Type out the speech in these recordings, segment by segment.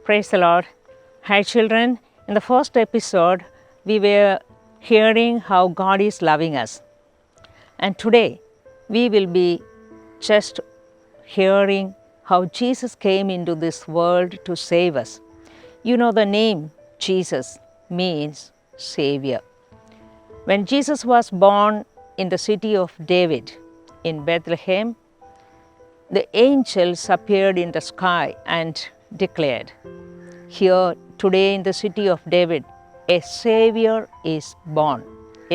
Praise the Lord. Hi, children. In the first episode, we were hearing how God is loving us. And today, we will be just hearing how Jesus came into this world to save us. You know, the name Jesus means Savior. When Jesus was born in the city of David in Bethlehem, the angels appeared in the sky and declared, "Here today in the city of David, a Savior is born,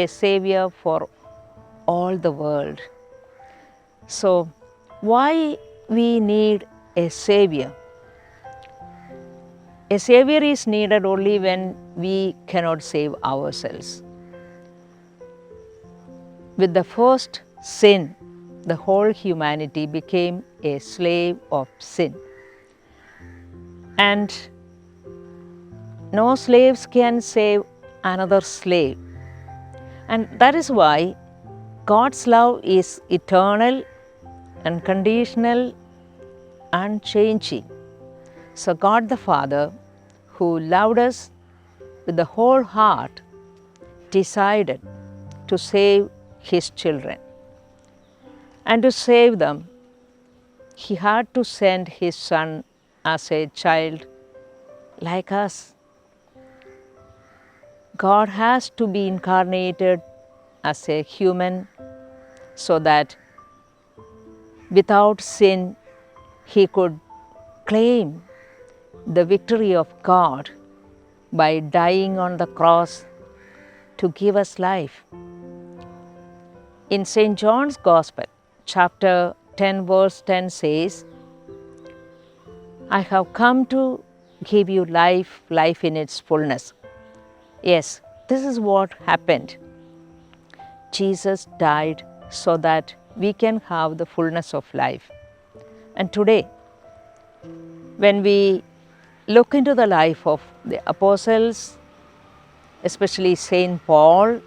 a Savior for all the world." So, why we need a Savior? A Savior is needed only when we cannot save ourselves. With the first sin, the whole humanity became a slave of sin. And no slaves can save another slave. And that is why God's love is eternal, unconditional, unchanging. So God the Father, who loved us with the whole heart, decided to save His children. And to save them, He had to send His Son as a child like us. God has to be incarnated as a human so that without sin He could claim the victory of God by dying on the cross to give us life. In St. John's Gospel, chapter 10, verse 10 says, "I have come to give you life, life in its fullness." Yes, this is what happened. Jesus died so that we can have the fullness of life. And today, when we look into the life of the apostles, especially St. Paul,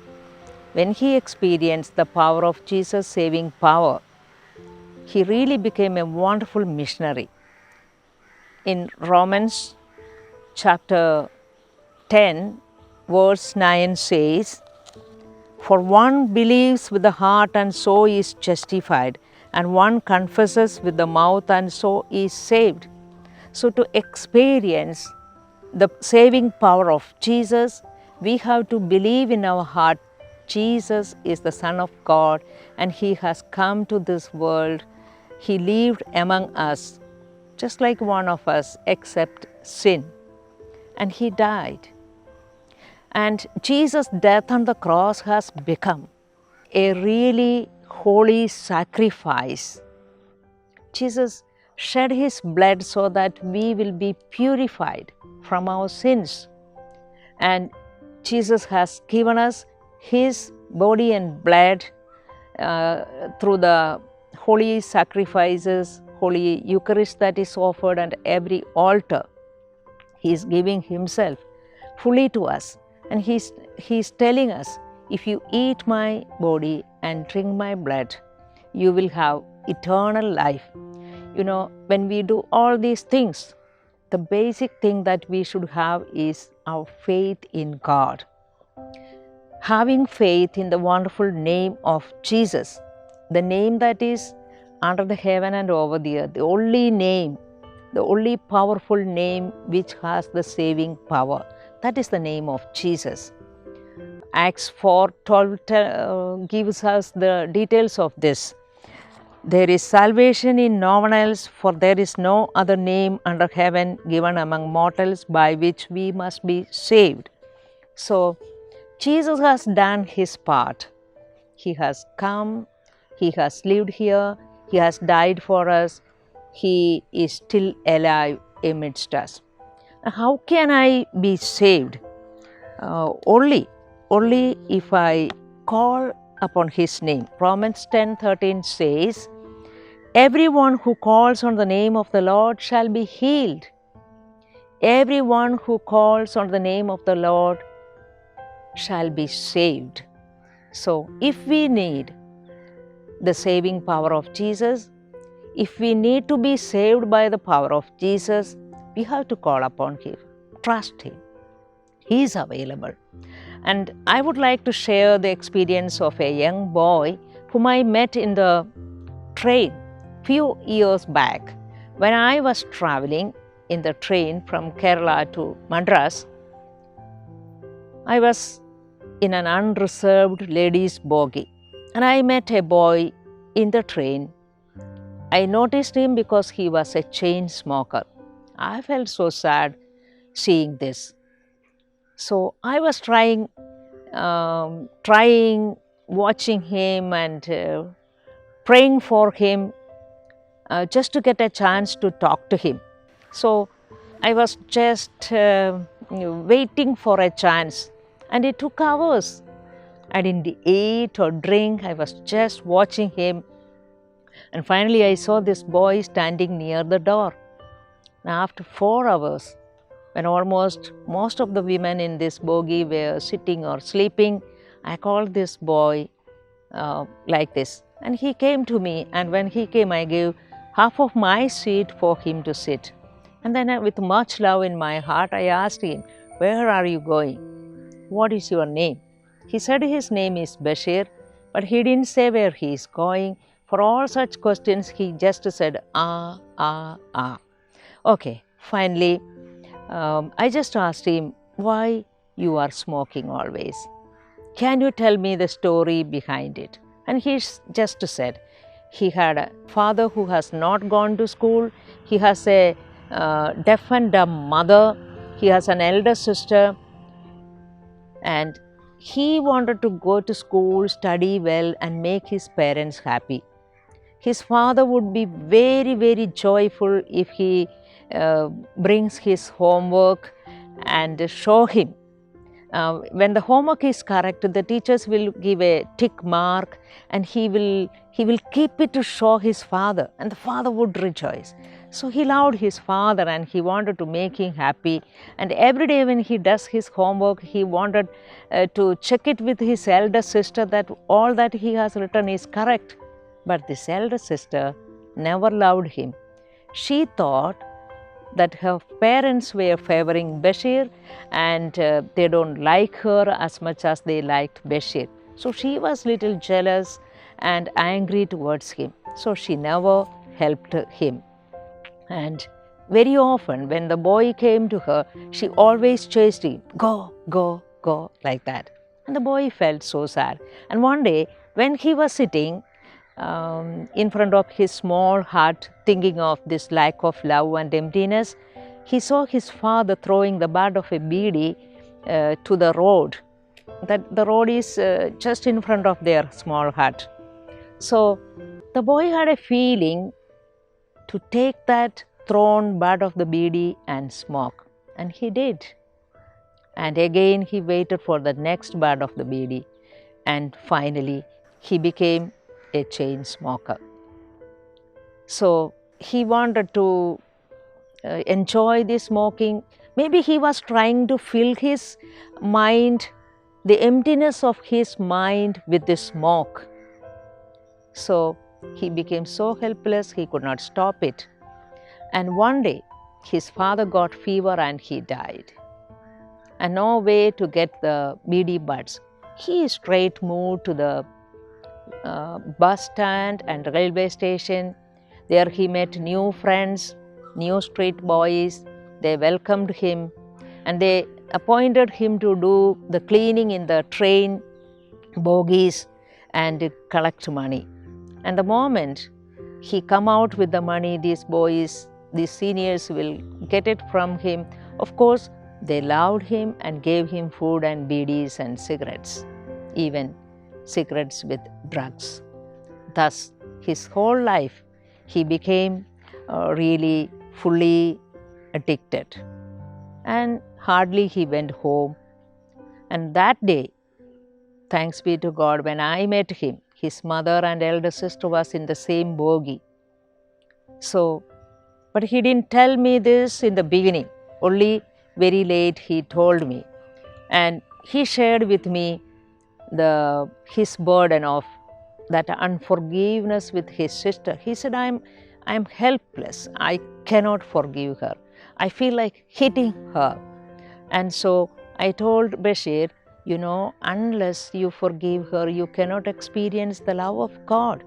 when he experienced the power of Jesus' saving power, he really became a wonderful missionary. In Romans chapter 10, verse 9 says, "For one believes with the heart and so is justified, and one confesses with the mouth and so is saved." So to experience the saving power of Jesus, we have to believe in our heart Jesus is the Son of God and He has come to this world. He lived among us just like one of us except sin, and He died. And Jesus' death on the cross has become a really holy sacrifice. Jesus shed His blood so that we will be purified from our sins. And Jesus has given us His body and blood through the holy sacrifices, holy Eucharist that is offered and every altar. He is giving Himself fully to us. And He's telling us, if you eat my body and drink my blood, you will have eternal life. You know, when we do all these things, the basic thing that we should have is our faith in God. Having faith in the wonderful name of Jesus, the name that is under the heaven and over the earth, the only name, the only powerful name which has the saving power. That is the name of Jesus. Acts 4:12 gives us the details of this. "There is salvation in no one else, for there is no other name under heaven given among mortals by which we must be saved." So, Jesus has done His part. He has come, He has lived here, He has died for us, He is still alive amidst us. How can I be saved? Only if I call upon His name. Romans 10:13 says, "Everyone who calls on the name of the Lord shall be healed." Everyone who calls on the name of the Lord shall be saved. So if we need the saving power of Jesus, if we need to be saved by the power of Jesus, We have to call upon Him, trust Him. He is available. And I would like to share the experience of a young boy whom I met in the train few years back. When I was traveling in the train from Kerala to Madras, I was in an unreserved ladies' bogie and I met a boy in the train. I noticed him because he was a chain smoker. I felt so sad seeing this. So I was trying, watching him and praying for him just to get a chance to talk to him. So I was just waiting for a chance, and it took hours. I didn't eat or drink, I was just watching him. And finally, I saw this boy standing near the door. Now, after 4 hours, when almost most of the women in this bogie were sitting or sleeping, I called this boy like this. And he came to me, and when he came, I gave half of my seat for him to sit. And then with much love in my heart, I asked him, "Where are you going? What is your name?" He said his name is Bashir, but he didn't say where he is going. For all such questions, he just said, "Ah, ah, ah." Okay, finally, I just asked him, "Why you are smoking always? Can you tell me the story behind it?" And he just said, he had a father who has not gone to school, he has a deaf and dumb mother, he has an elder sister, and he wanted to go to school, study well, and make his parents happy. His father would be very, very joyful if he brings his homework and show him. When the homework is correct, the teachers will give a tick mark, and he will keep it to show his father, and the father would rejoice. So he loved his father and he wanted to make him happy. And every day when he does his homework, he wanted to check it with his elder sister that all that he has written is correct. But this elder sister never loved him. She thought that her parents were favoring Bashir, and they don't like her as much as they liked Bashir. So she was little jealous and angry towards him. So she never helped him. And very often when the boy came to her, she always chased him, "Go, go, go," like that. And the boy felt so sad. And one day when he was sitting in front of his small hut, thinking of this lack of love and emptiness, he saw his father throwing the butt of a beedi to the road. That the road is just in front of their small hut. So the boy had a feeling to take that thrown butt of the beedi and smoke, and he did. And again he waited for the next butt of the beedi, and finally he became a chain smoker. So he wanted to enjoy the smoking. Maybe he was trying to fill his mind, the emptiness of his mind, with the smoke. So he became so helpless, he could not stop it. And one day his father got fever and he died. And no way to get the beedi butts. He straight moved to the bus stand and railway station. There he met new friends, new street boys. They welcomed him and they appointed him to do the cleaning in the train bogies and collect money. And the moment he come out with the money, these boys, these seniors will get it from him. Of course, they loved him and gave him food and beedis and cigarettes, even cigarettes with drugs. Thus, his whole life, he became really fully addicted. And hardly he went home. And that day, thanks be to God, when I met him, his mother and elder sister was in the same bogie. So, but he didn't tell me this in the beginning. Only very late he told me. And he shared with me his burden of that unforgiveness with his sister. He said, I'm helpless. I cannot forgive her. I feel like hitting her. And so I told Bashir, unless you forgive her, you cannot experience the love of God.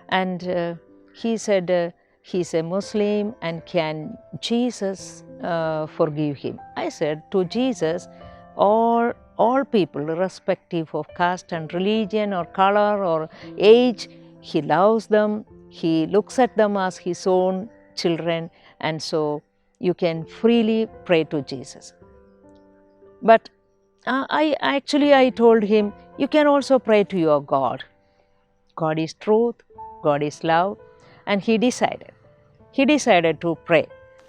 And he said, he's a Muslim, and can Jesus forgive him? I said, to Jesus, all people, irrespective of caste and religion or color or age, he loves them. He looks at them as his own children, and so you can freely pray to Jesus. But I told him, you can also pray to your God. God is truth, God is love, and he decided to pray.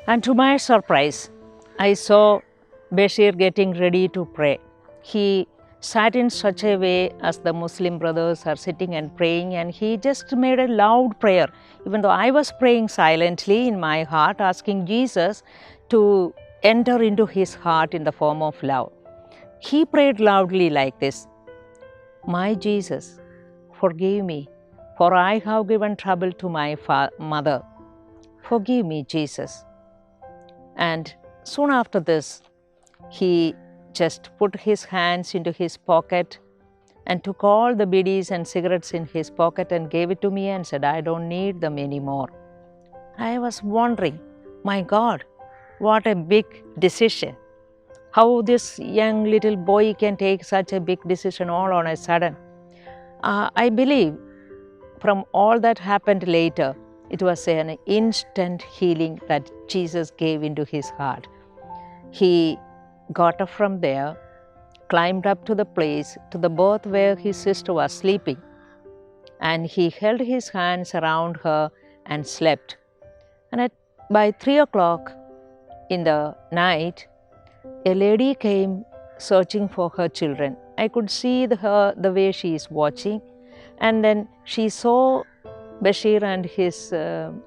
And to my surprise, I saw Bashir getting ready to pray. He sat in such a way as the Muslim brothers are sitting and praying, and he just made a loud prayer, even though I was praying silently in my heart, asking Jesus to enter into his heart in the form of love. He prayed loudly like this: my Jesus, forgive me, for I have given trouble to my mother. Forgive me, Jesus. And soon after this, he just put his hands into his pocket and took all the bidis and cigarettes in his pocket and gave it to me and said, I don't need them anymore. I was wondering, my God, what a big decision. How this young little boy can take such a big decision all on a sudden. I believe from all that happened later, it was an instant healing that Jesus gave into his heart. He got up from there, climbed up to the place, to the berth where his sister was sleeping, and he held his hands around her and slept. And by 3 o'clock in the night, a lady came searching for her children. I could see the way she is watching, and then she saw Bashir and his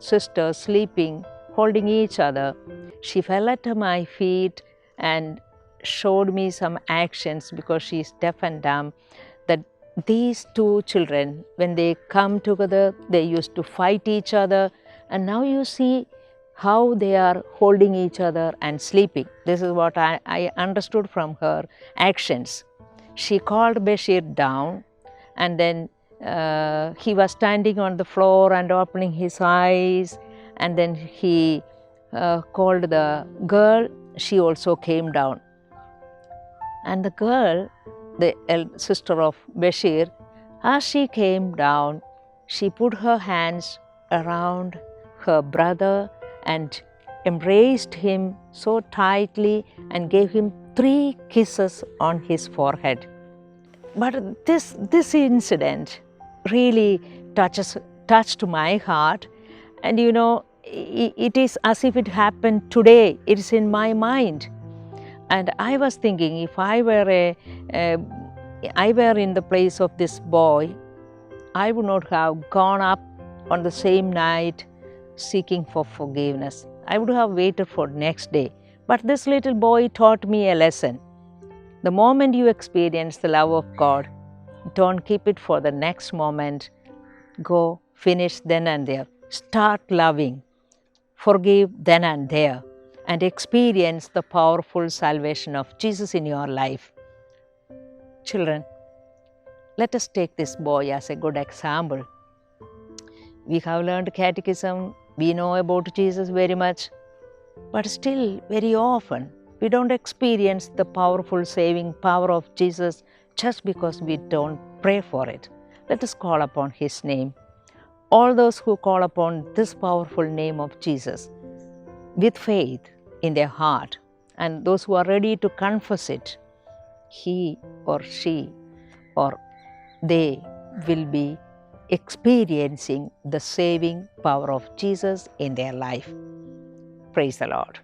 sister sleeping, holding each other. She fell at my feet and showed me some actions, because she is deaf and dumb, that these two children, when they come together, they used to fight each other, and now you see how they are holding each other and sleeping. This is what I understood from her actions. She called Bashir down, and then he was standing on the floor and opening his eyes, and then he called the girl. She also came down. And the girl, the sister of Bashir, as she came down, she put her hands around her brother and embraced him so tightly and gave him 3 kisses on his forehead. But this incident really touched my heart, and it is as if it happened today. It is in my mind. And I was thinking, if I were in the place of this boy, I would not have gone up on the same night seeking for forgiveness. I would have waited for next day. But this little boy taught me a lesson. The moment you experience the love of God, don't keep it for the next moment. Go finish then and there. Start loving. Forgive then and there. And experience the powerful salvation of Jesus in your life. Children, let us take this boy as a good example. We have learned catechism, we know about Jesus very much, but still very often we don't experience the powerful saving power of Jesus just because we don't pray for it. Let us call upon His name. All those who call upon this powerful name of Jesus with faith in their heart, and those who are ready to confess it, he or she or they will be experiencing the saving power of Jesus in their life. Praise the Lord.